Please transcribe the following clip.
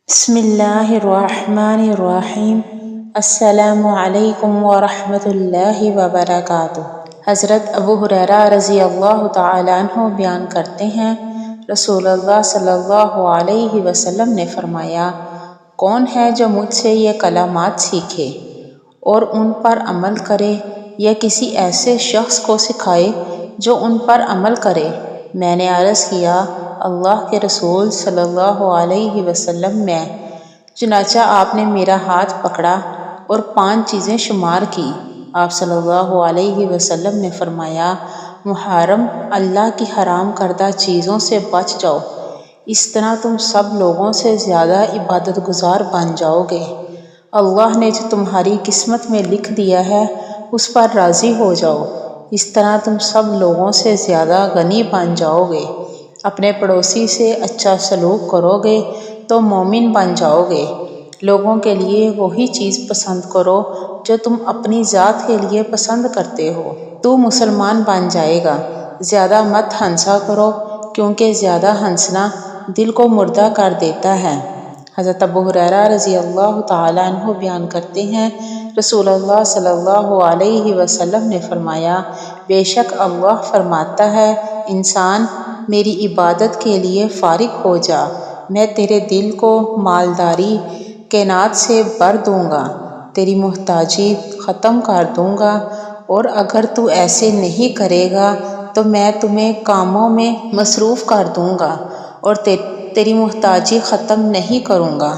بسم اللہ الرحمن الرحیم۔ السلام علیکم ورحمۃ اللہ وبرکاتہ۔ حضرت ابو ہریرہ رضی اللہ تعالیٰ عنہ بیان کرتے ہیں، رسول اللہ صلی اللہ علیہ وسلم نے فرمایا، کون ہے جو مجھ سے یہ کلمات سیکھے اور ان پر عمل کرے یا کسی ایسے شخص کو سکھائے جو ان پر عمل کرے؟ میں نے عرض کیا، اللہ کے رسول صلی اللہ علیہ وسلم میں۔ چنانچہ آپ نے میرا ہاتھ پکڑا اور 5 چیزیں شمار کی۔ آپ صلی اللہ علیہ وسلم نے فرمایا، محرم اللہ کی حرام کردہ چیزوں سے بچ جاؤ، اس طرح تم سب لوگوں سے زیادہ عبادت گزار بن جاؤ گے۔ اللہ نے جو تمہاری قسمت میں لکھ دیا ہے اس پر راضی ہو جاؤ، اس طرح تم سب لوگوں سے زیادہ غنی بن جاؤ گے۔ اپنے پڑوسی سے اچھا سلوک کرو گے تو مومن بن جاؤ گے۔ لوگوں کے لیے وہی چیز پسند کرو جو تم اپنی ذات کے لیے پسند کرتے ہو، تو مسلمان بن جائے گا۔ زیادہ مت ہنسا کرو کیونکہ زیادہ ہنسنا دل کو مردہ کر دیتا ہے۔ حضرت ابو ہریرہ رضی اللہ تعالیٰ عنہ بیان کرتے ہیں، رسول اللہ صلی اللہ علیہ وسلم نے فرمایا، بے شک اللہ فرماتا ہے، انسان میری عبادت کے لیے فارغ ہو جا، میں تیرے دل کو مالداری کائنات سے بھر دوں گا، تیری محتاجی ختم کر دوں گا، اور اگر تو ایسے نہیں کرے گا تو میں تمہیں کاموں میں مصروف کر دوں گا اور تیری محتاجی ختم نہیں کروں گا۔